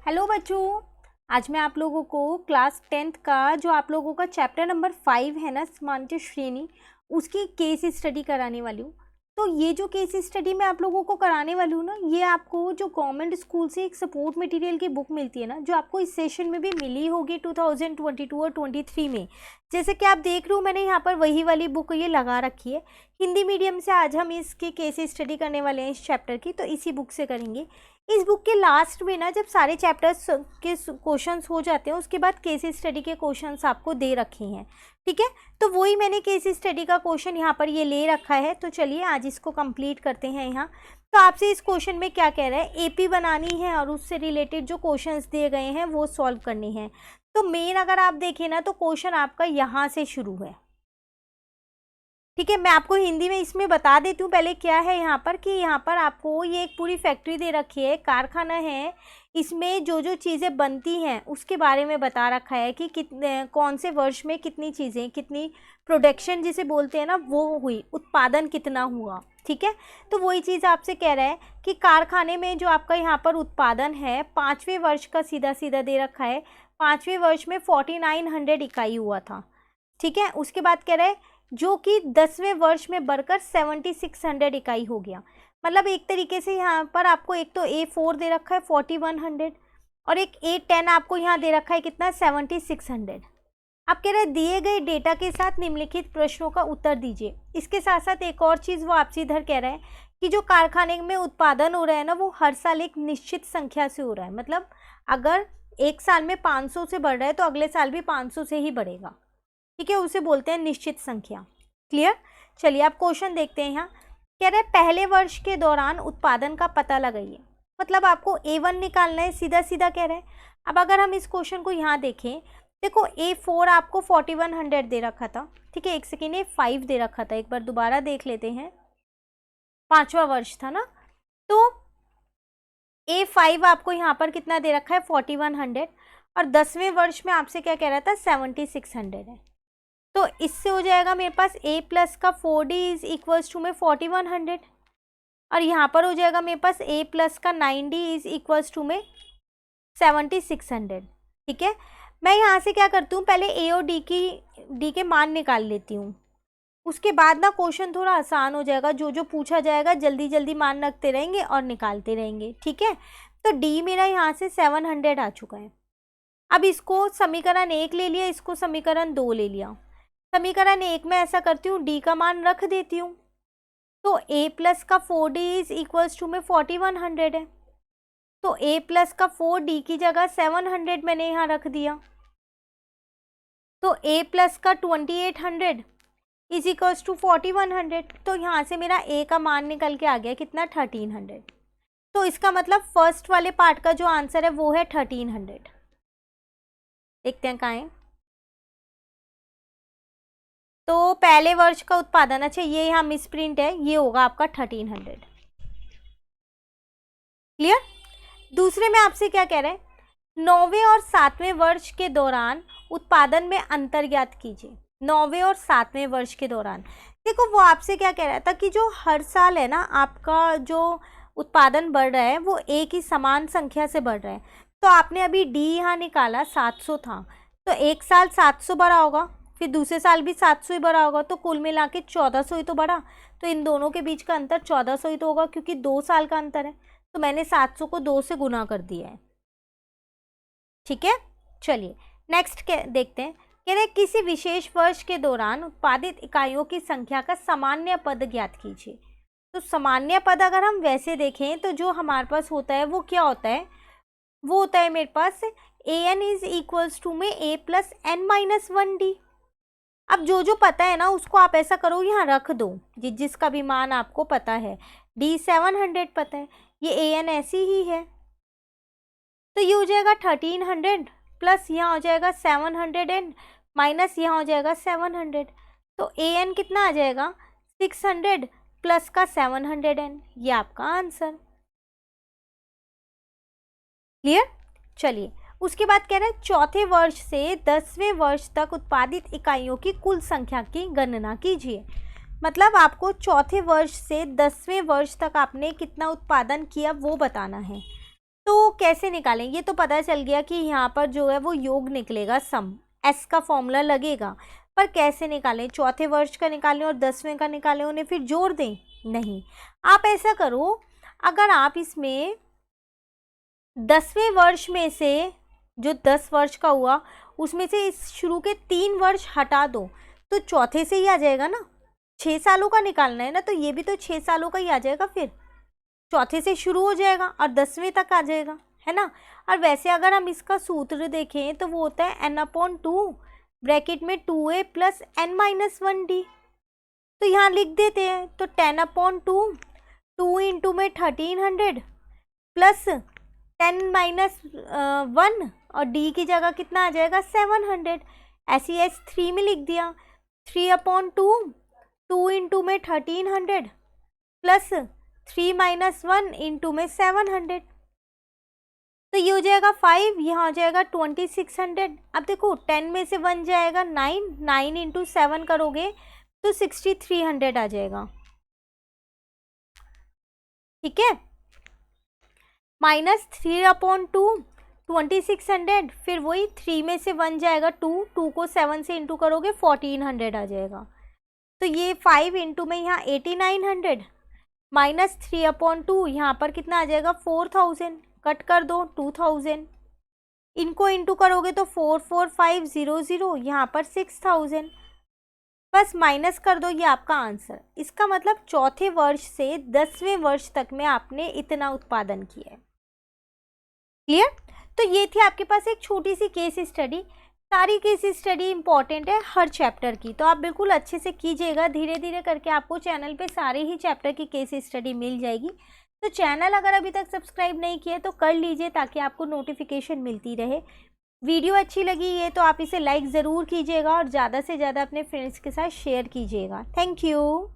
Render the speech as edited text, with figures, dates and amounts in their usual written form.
Hello बच्चों, आज मैं आप लोगों को क्लास 10th का जो आप लोगों का चैप्टर नंबर 5 है ना, समांतर श्रेणी, उसकी केस स्टडी कराने वाली हूँ। तो ये जो केस स्टडी मैं आप लोगों को कराने वाली हूँ ना, ये आपको जो गवर्नमेंट स्कूल से एक सपोर्ट मटेरियल की बुक मिलती है ना, जो आपको इस सेशन में भी मिली होगी 2022 और 23 में। जैसे कि आप देख रहे हो, मैंने यहाँ पर वही वाली बुक ये लगा रखी है। हिंदी मीडियम से आज हम इसकी केस स्टडी करने वाले हैं इस चैप्टर की, तो इसी बुक से करेंगे। इस बुक के लास्ट में ना, जब सारे चैप्टर्स के क्वेश्चंस हो जाते हैं, उसके बाद केस स्टडी के क्वेश्चंस आपको दे रखे हैं। ठीक है, तो वही मैंने केस स्टडी का क्वेश्चन यहाँ पर ये ले रखा है। तो चलिए आज इसको कंप्लीट करते हैं। यहाँ तो आपसे इस क्वेश्चन में क्या कह रहा है, एपी बनानी है और उससे रिलेटेड जो क्वेश्चंस दिए गए हैं वो सॉल्व करने हैं। तो मेन अगर आप देखें ना, तो क्वेश्चन आपका यहाँ से शुरू है। ठीक है, मैं आपको हिंदी में इसमें बता देती हूँ पहले क्या है यहाँ पर, कि यहाँ पर आपको ये एक पूरी फैक्ट्री दे रखी है, कारखाना है। इसमें जो जो चीज़ें बनती हैं उसके बारे में बता रखा है कि कितने कौन से वर्ष में कितनी चीज़ें, कितनी प्रोडक्शन जिसे बोलते हैं ना, वो हुई, उत्पादन कितना हुआ। ठीक है, तो वही चीज़ आपसे कह रहा है कि कारखाने में जो आपका यहाँ पर उत्पादन है 5वें वर्ष का सीधा सीधा दे रखा है। 5वें वर्ष में 4900 इकाई हुआ था। ठीक है, उसके बाद कह रहा है जो कि 10वें वर्ष में बढ़कर 7600 इकाई हो गया। मतलब एक तरीके से यहाँ पर आपको एक तो A4 दे रखा है 4100 और एक A10 आपको यहाँ दे रखा है कितना, 7600। आप कह रहे हैं दिए गए डेटा के साथ निम्नलिखित प्रश्नों का उत्तर दीजिए। इसके साथ साथ एक और चीज़ वो आपसे इधर कह रहा है कि जो कारखाने में उत्पादन हो रहा है ना, वो हर साल एक निश्चित संख्या से हो रहा है। मतलब अगर एक साल में 500 से बढ़ रहा है तो अगले साल भी 500 से ही बढ़ेगा। ठीक है, उसे बोलते हैं निश्चित संख्या। क्लियर। चलिए आप क्वेश्चन देखते हैं। यहाँ कह रहे हैं पहले वर्ष के दौरान उत्पादन का पता लगाइए। मतलब आपको A1 निकालना है, सीधा सीधा कह रहे हैं। अब अगर हम इस क्वेश्चन को यहाँ देखें, देखो A4 आपको 4100 दे रखा था। ठीक है, एक सेकेंड, A5 दे रखा था, एक बार दोबारा देख लेते हैं। 5वां वर्ष था ना, तो A5 आपको यहाँ पर कितना दे रखा है, 4100, और 10वें वर्ष में आपसे क्या कह रहा था, 7600 है। तो इससे हो जाएगा मेरे पास A प्लस का 4D इज इक्वल्स टू में 4100, और यहाँ पर हो जाएगा मेरे पास A प्लस का 9D इज इक्वल्स टू में 7600। ठीक है, मैं यहाँ से क्या करती हूँ, पहले A और D के मान निकाल लेती हूँ। उसके बाद ना क्वेश्चन थोड़ा आसान हो जाएगा। जो जो पूछा जाएगा जल्दी जल्दी मान रखते रहेंगे और निकालते रहेंगे। ठीक है, तो D मेरा यहाँ से 700 आ चुका है। अब इसको समीकरण 1 ले लिया, इसको समीकरण 2 ले लिया। समीकरण 1 में ऐसा करती हूँ, D का मान रख देती हूँ। तो A प्लस का 4D इज इक्वल्स टू में 4100 है। तो A प्लस का 4D की जगह 700 मैंने यहाँ रख दिया। तो A प्लस का 2800 इज इक्वल्स टू 4100। तो यहाँ से मेरा A का मान निकल के आ गया कितना, 1300। तो इसका मतलब फर्स्ट वाले पार्ट का जो आंसर है वो है 1300। देखते हैं कहाँ है। तो पहले वर्ष का उत्पादन, अच्छा ये यहाँ मिस प्रिंट है, ये होगा आपका 1300। क्लियर। दूसरे में आपसे क्या कह रहे हैं, 9वें और 7वें वर्ष के दौरान उत्पादन में अंतर ज्ञात कीजिए। 9वें और 7वें वर्ष के दौरान देखो, वो आपसे क्या कह रहा था कि जो हर साल है ना आपका जो उत्पादन बढ़ रहा है वो एक ही समान संख्या से बढ़ रहा है। तो आपने अभी D यहाँ निकाला, 700 था, तो एक साल 700 बढ़ा होगा, फिर दूसरे साल भी 700 ही बढ़ा होगा, तो कुल मिला के 1400 ही तो बढ़ा। तो इन दोनों के बीच का अंतर 1400 ही तो होगा, क्योंकि 2 साल का अंतर है। तो मैंने 700 को 2 से गुना कर दिया है। ठीक है, चलिए नेक्स्ट देखते हैं। कह रहे किसी विशेष वर्ष के दौरान उत्पादित इकाइयों की संख्या का सामान्य पद ज्ञात कीजिए। तो सामान्य पद अगर हम वैसे देखें तो जो हमारे पास होता है वो क्या होता है, वो होता है मेरे पास AN इज इक्वल्स टू में A plus N minus 1D। अब जो जो पता है ना उसको आप ऐसा करो, यहाँ रख दो, जिसका भी मान आपको पता है। D 700 पता है, ये AN ऐसी ही है, तो ये हो जाएगा 1300 प्लस यहाँ हो जाएगा 700 एंड माइनस यहाँ हो जाएगा 700। तो AN कितना आ जाएगा, 600 प्लस का 700 एन, ये आपका आंसर। क्लियर। चलिए उसके बाद कह रहे हैं चौथे वर्ष से 10वें वर्ष तक उत्पादित इकाइयों की कुल संख्या की गणना कीजिए। मतलब आपको चौथे वर्ष से 10वें वर्ष तक आपने कितना उत्पादन किया वो बताना है। तो कैसे निकालें, ये तो पता चल गया कि यहाँ पर जो है वो योग निकलेगा, सम एस का फॉर्मूला लगेगा, पर कैसे निकालें, चौथे वर्ष का निकालें और 10वें का निकालें, उन्हें फिर जोड़ दें? नहीं, आप ऐसा करो, अगर आप इसमें 10वें वर्ष में से जो 10 वर्ष का हुआ उसमें से इस शुरू के 3 वर्ष हटा दो तो चौथे से ही आ जाएगा ना। 6 सालों का निकालना है ना, तो ये भी तो 6 सालों का ही आ जाएगा, फिर चौथे से शुरू हो जाएगा और 10वें तक आ जाएगा, है ना। और वैसे अगर हम इसका सूत्र देखें तो वो होता है n/2 ब्रैकेट में 2a + n-1d, तो यहाँ लिख देते हैं। तो 10/2 2 इंटू में 1300 प्लस 10-1 और d की जगह कितना आ जाएगा 700, ऐसी एस 3 में लिख दिया। 3/2 2 इंटू में 1300 प्लस 3-1 इंटू में 700, तो ये हो जाएगा 5, यहाँ हो जाएगा 2600। अब देखो 10 में से 1 जाएगा 9 इंटू 7 करोगे तो 6300 आ जाएगा, ठीक है। -3/2 2600, फिर वही 3 में से 1 जाएगा 2 को 7 से इंटू करोगे 1400 आ जाएगा। तो ये 5 इंटू में यहाँ 8900 -3/2 यहाँ पर कितना आ जाएगा 4000, कट कर दो 2000, इनको इंटू करोगे तो 44500, यहाँ पर 6000, बस माइनस कर दो, ये आपका आंसर। इसका मतलब चौथे वर्ष से 10वें वर्ष तक में आपने इतना उत्पादन किया है। क्लियर? तो ये थी आपके पास एक छोटी सी केस स्टडी। सारी केस स्टडी इंपॉर्टेंट है हर चैप्टर की, तो आप बिल्कुल अच्छे से कीजिएगा। धीरे धीरे करके आपको चैनल पे सारे ही चैप्टर की केस स्टडी मिल जाएगी। तो चैनल अगर अभी तक सब्सक्राइब नहीं किया तो कर लीजिए ताकि आपको नोटिफिकेशन मिलती रहे। वीडियो अच्छी लगी है तो आप इसे लाइक ज़रूर कीजिएगा और ज़्यादा से ज़्यादा अपने फ्रेंड्स के साथ शेयर कीजिएगा। Thank you.